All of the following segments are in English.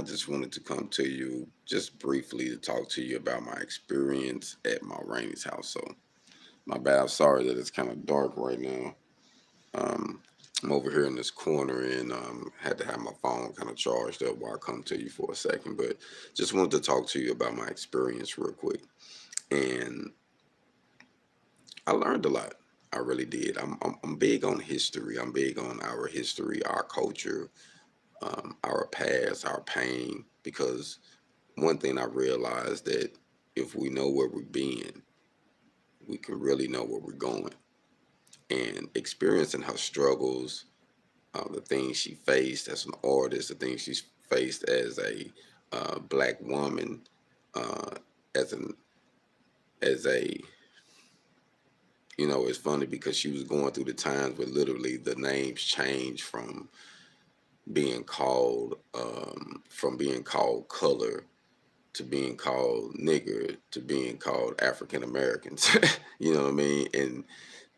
just wanted to come to you just briefly to talk to you about my experience at my Rainey's house. So, my bad. I'm sorry that it's kind of dark right now. Um, I'm over here in this corner and had to have my phone kind of charged up while I come to you for a second. But just wanted to talk to you about my experience real quick. And I learned a lot. I really did. I'm big on history. I'm big on our history, our culture, our past, our pain, because one thing I realized that if we know where we're being, we can really know where we're going. And experiencing her struggles, the things she faced as an artist, the things she's faced as a black woman, uh, as an as a it's funny because she was going through the times where literally the names changed from being called color to being called nigger to being called African Americans. You know what I mean? And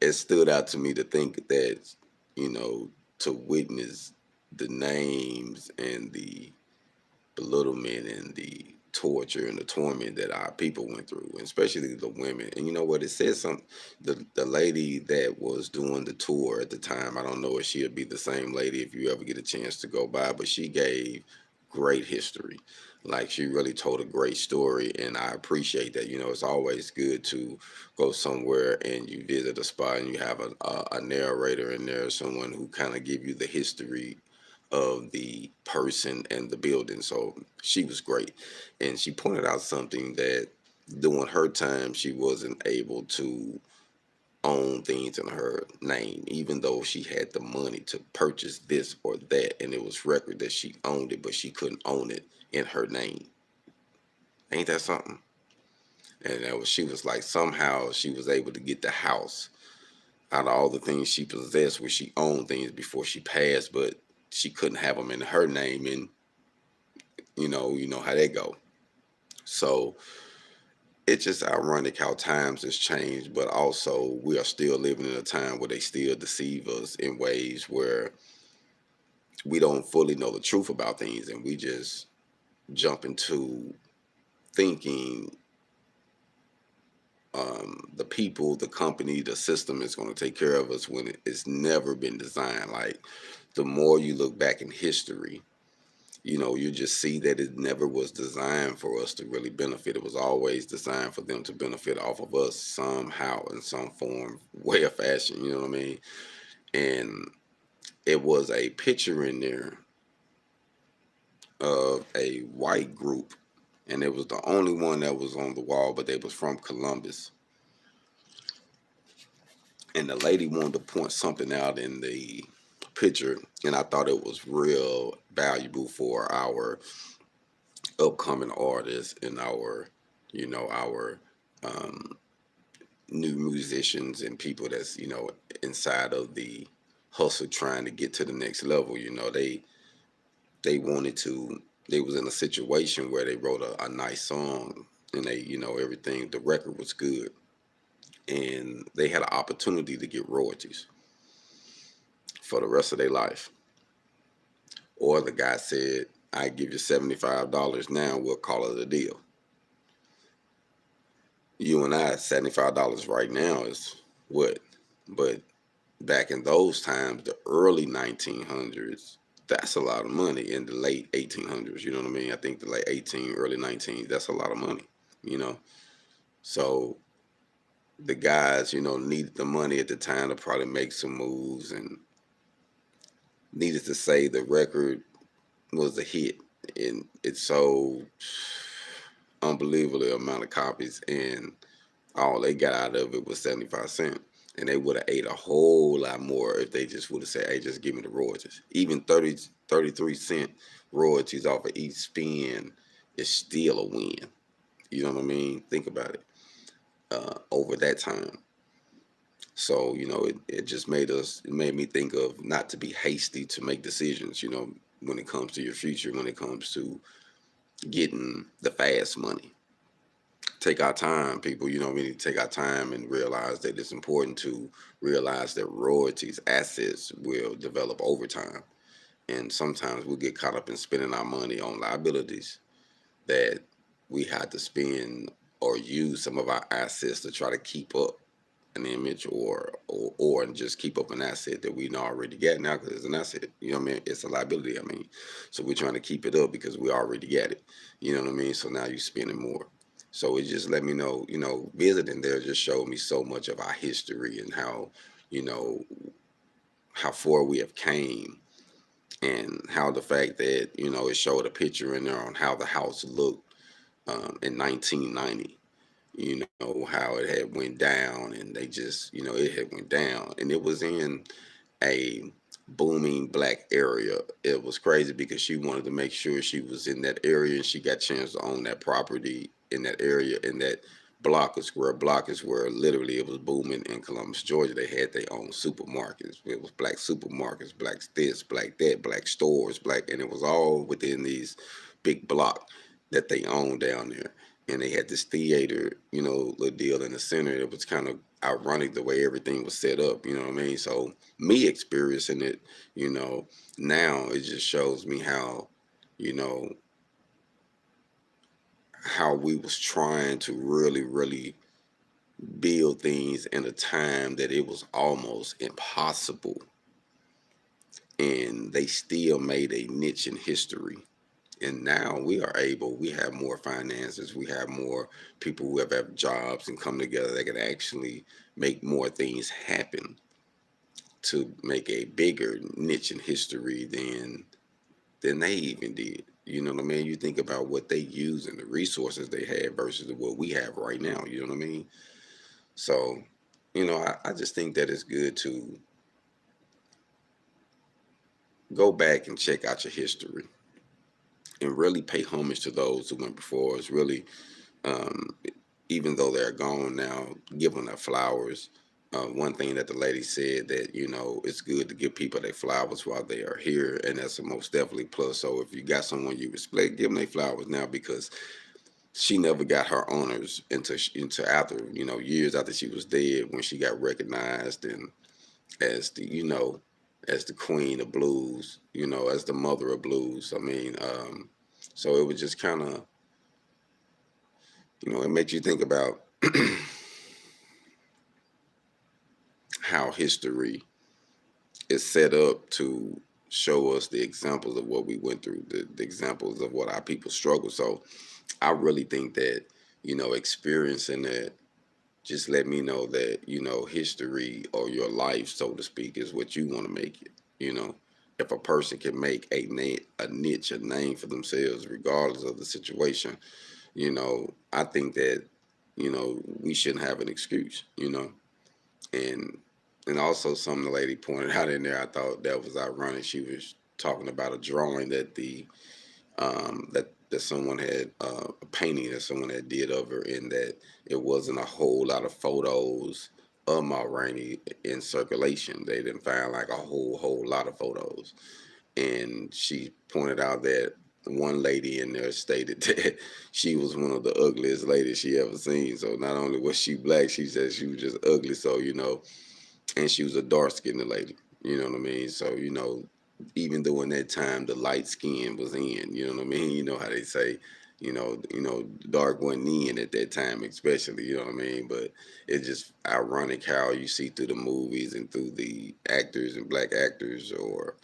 it stood out to me to think that, you know, to witness the names and the belittlement and the torture and the torment that our people went through, and especially the women. And you know what? It says something. The lady that was doing the tour at the time, I don't know if she'll be the same lady if you ever get a chance to go by, but she gave great history. Like she really told a great story, and I appreciate that. You know, it's always good to go somewhere and you visit a spot and you have a narrator in there, someone who kind of give you the history of the person and the building. So she was great. And she pointed out something that during her time, she wasn't able to own things in her name, even though she had the money to purchase this or that. And it was record that she owned it, but she couldn't own it in her name. Ain't that something? And she was like, somehow she was able to get the house out of all the things she possessed, where she owned things before she passed, but she couldn't have them in her name. And you know how they go. So it's just ironic how times has changed, but also we are still living in a time where they still deceive us in ways where we don't fully know the truth about things, and we just jump into thinking the people, the company, the system is going to take care of us when it's never been designed. Like the more you look back in history, you just see that it never was designed for us to really benefit. It was always designed for them to benefit off of us somehow, in some form, way of fashion. You know what I mean? And it was a picture in there of a white group, and it was the only one that was on the wall, but they was from Columbus. And the lady wanted to point something out in the picture, and I thought it was real valuable for our upcoming artists and our um, new musicians and people that's inside of the hustle trying to get to the next level. They wanted to. They was in a situation where they wrote a nice song, and they everything. The record was good, and they had an opportunity to get royalties for the rest of their life. Or the guy said, "I give you $75 now. We'll call it a deal." You and I, $75 right now is what? But back in those times, the early 1900s, that's a lot of money. In the late 1800s, you know what I mean? I think the late 18, early 19, that's a lot of money, you know? So the guys, needed the money at the time to probably make some moves, and needed to say the record was a hit. And it sold unbelievable amount of copies, and all they got out of it was 75 cents. And they would have ate a whole lot more if they just would have said, "Hey, just give me the royalties." Even 33 cent royalties off of each spin is still a win. You know what I mean? Think about it. Over that time. So, it made me think of not to be hasty to make decisions, when it comes to your future, when it comes to getting the fast money. Take our time, people. We need to take our time and realize that it's important to realize that royalties, assets will develop over time. And sometimes we get caught up in spending our money on liabilities that we had to spend or use some of our assets to try to keep up an image, or just keep up an asset that we already got now, because it's an asset. You know what I mean? It's a liability. I mean, so we're trying to keep it up because we already got it. You know what I mean? So now you're spending more. So it just let me know, visiting there just showed me so much of our history and you know, how far we have came, and how the fact that, it showed a picture in there on how the house looked in 1990. How it had went down, and they just, it had went down, and it was in a booming black area. It was crazy because she wanted to make sure she was in that area, and she got a chance to own that property in that area, in that block, a square block, is where literally it was booming in Columbus, Georgia. They had their own supermarkets. It was black supermarkets, black this, black that, black stores, black, and it was all within these big block that they owned down there. And they had this theater, little deal in the center. It was kind of ironic the way everything was set up, you know what I mean? So me experiencing it, you know, now it just shows me you know, how we was trying to really, really build things in a time that it was almost impossible. And they still made a niche in history. And now we have more finances, we have more people who have jobs and come together that can actually make more things happen to make a bigger niche in history than they even did. You know what I mean? You think about what they use and the resources they had versus what we have right now. You know what I mean? So, I just think that it's good to go back and check out your history and really pay homage to those who went before us. Really, um, even though they're gone now, give them their flowers. One thing that the lady said, that it's good to give people their flowers while they are here, and that's a most definitely plus. So if you got someone you respect, give them their flowers now, because she never got her honors into after, years after she was dead, when she got recognized and as the as the queen of blues, as the mother of blues. I mean, so it was just kind of, it makes you think about how history is set up to show us the examples of what we went through, the examples of what our people struggle. So I really think that, experiencing that just let me know that, history, or your life, so to speak, is what you want to make it. If a person can make a niche, a name for themselves, regardless of the situation, I think that, we shouldn't have an excuse, and also something the lady pointed out in there, I thought that was ironic. She was talking about a drawing that that someone had, a painting that someone had did of her, in that it wasn't a whole lot of photos of my Rainey in circulation. They didn't find like a whole lot of photos. And she pointed out that one lady in there stated that she was one of the ugliest ladies she ever seen. So not only was she black, she said she was just ugly. So, and she was a dark skinned lady. You know what I mean? So, even though in that time the light skin was in, you know what I mean? You know how they say, dark wasn't in at that time, especially, you know what I mean? But it's just ironic how you see through the movies and through the actors and black actors, or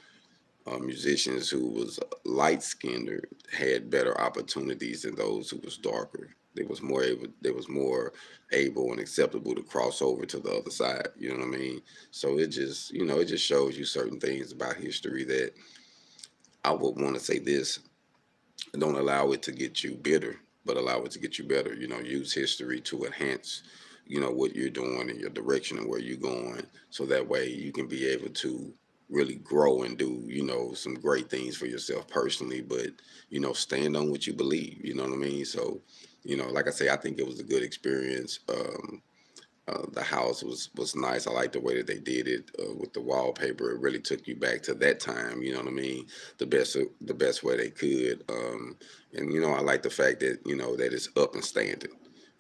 musicians who was light skinned, or had better opportunities than those who was darker. They was more able and acceptable to cross over to the other side. You know what I mean? So it just shows you certain things about history that I would want to say this: don't allow it to get you bitter, but allow it to get you better. Use history to enhance, what you're doing and your direction and where you're going, so that way you can be able to really grow and do, some great things for yourself personally, but, stand on what you believe, you know what I mean? So, like I say, I think it was a good experience. The house was nice. I like the way that they did it, with the wallpaper. It really took you back to that time. You know what I mean? The best way they could. And I like the fact that that it's up and standing.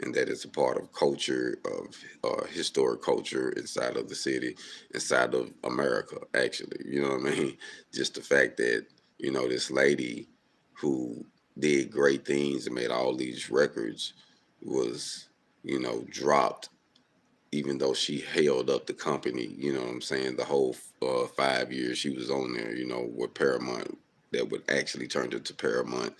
and that it's a part of culture, of historic culture inside of the city, inside of America, actually. You know what I mean? Just the fact that, this lady who did great things and made all these records was, dropped, even though she held up the company, you know what I'm saying, the whole 5 years she was on there, with Paramount, that would actually turn into Paramount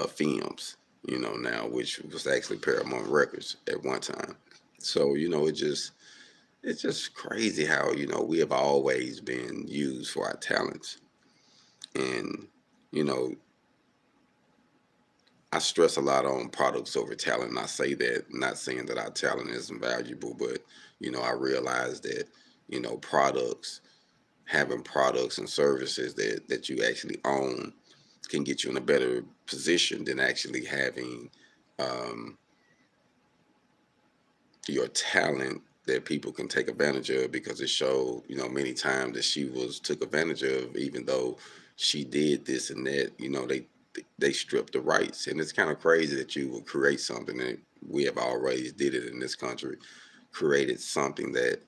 Films, now, which was actually Paramount Records at one time. So, it's just crazy how, we have always been used for our talents. And, you know, I stress a lot on products over talent. And I say that, not saying that our talent isn't valuable, but, I realize that, products, having products and services that you actually own can get you in a better position than actually having um, your talent that people can take advantage of, because it showed, many times that she was took advantage of, even though she did this and that, they stripped the rights. And it's kind of crazy that you would create something that we have always did it in this country, created something that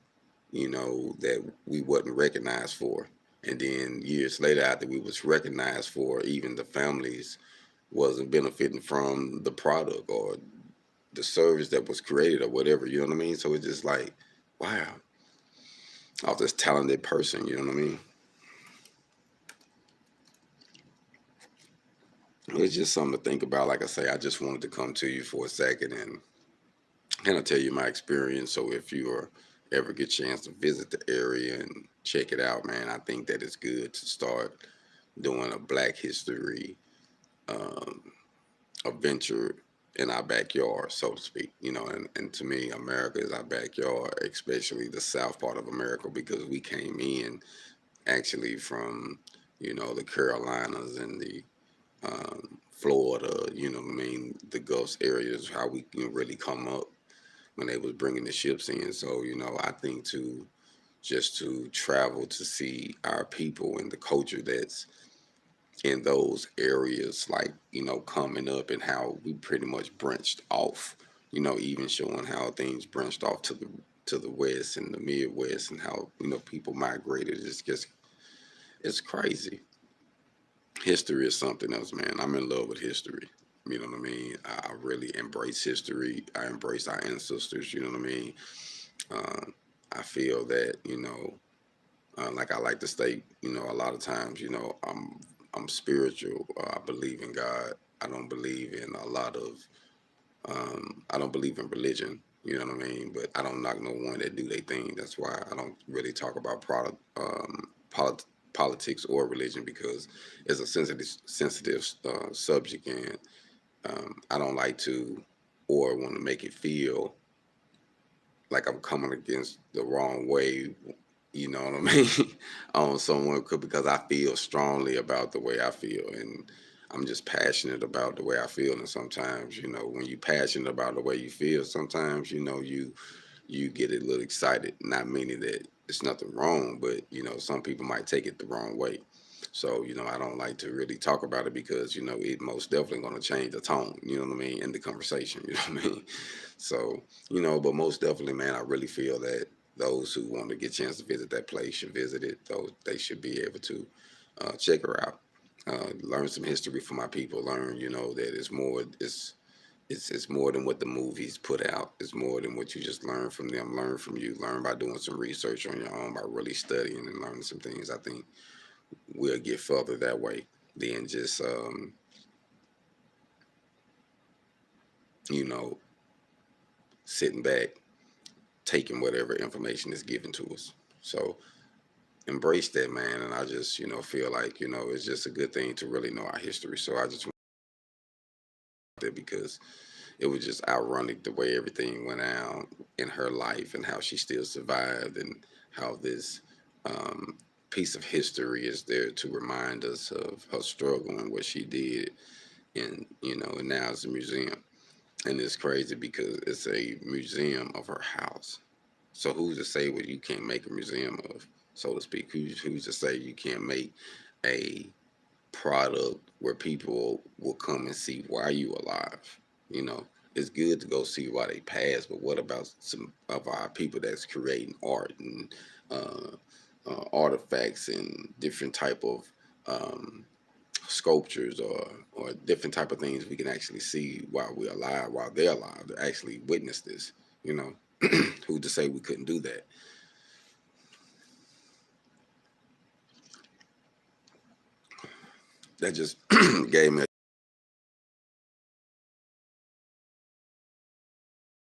we wasn't recognized for. And then years later, after we was recognized for, even the families wasn't benefiting from the product or the service that was created or whatever, you know what I mean? So it's just like, wow, I was this talented person, you know what I mean? It's just something to think about. Like I say, I just wanted to come to you for a second and kind of tell you my experience. So if you are ever get a chance to visit the area and check it out, man, I think that it's good to start doing a Black History um, adventure in our backyard, so to speak. And to me, America is our backyard, especially the south part of America, because we came in actually from, the Carolinas and the Florida, you know what I mean, the Gulf areas, how we can really come up when they was bringing the ships in. So, I think to just to travel to see our people and the culture that's in those areas, like, coming up, and how we pretty much branched off, even showing how things branched off to the west and the Midwest, and how, people migrated. It's crazy. History is something else, man. I'm in love with history. You know what I mean? I really embrace history. I embrace our ancestors. You know what I mean? Uh, I feel that, like I like to state, a lot of times, I'm spiritual. I believe in God. I don't believe in a lot of I don't believe in religion. You know what I mean? But I don't knock no one that do their thing. That's why I don't really talk about politics or religion, because it's a sensitive subject, and I don't like to or want to make it feel like I'm coming against the wrong way. You know what I mean? On someone, because I feel strongly about the way I feel, and I'm just passionate about the way I feel. And sometimes, when you're passionate about the way you feel, sometimes, you get a little excited. Not meaning that it's nothing wrong, but some people might take it the wrong way. So, I don't like to really talk about it, because it most definitely going to change the tone. You know what I mean, in the conversation. You know what I mean. So, but most definitely, man, I really feel that those who want to get a chance to visit that place should visit it. Though they should be able to check her out, learn some history for my people. Learn, that it's more. It's more than what the movies put out. It's more than what you just learn from them. Learn from you. Learn by doing some research on your own, by really studying and learning some things. I think we'll get further that way than just you know sitting back, taking whatever information is given to us. So embrace that, man. And I just, feel like, it's just a good thing to really know our history. So I just want that, because it was just ironic the way everything went out in her life, and how she still survived, and how this um, piece of history is there to remind us of her struggle and what she did. And, and now it's a museum. And it's crazy because it's a museum of her house. So who's to say what you can't make a museum of, so to speak? Who's to say you can't make a product where people will come and see why you alive? You know, it's good to go see why they passed, but what about some of our people that's creating art and uh, artifacts and different type of um, sculptures or different type of things we can actually see while we're alive, while they're alive, to actually witness this. You know, who to say we couldn't do that? That just gave me.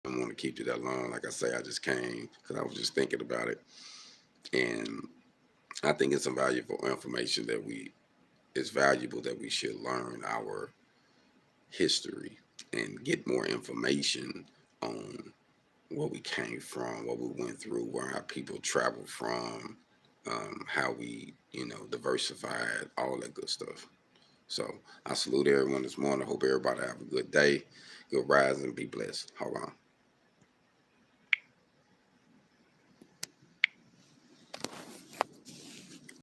I want to keep it that long. Like I say, I just came because I was just thinking about it, and I think it's some valuable information that we. It's valuable that we should learn our history and get more information on where we came from, what we went through, where our people traveled from, how we, diversified, all that good stuff. So I salute everyone this morning. I hope everybody have a good day, good rise, and be blessed. Hold on.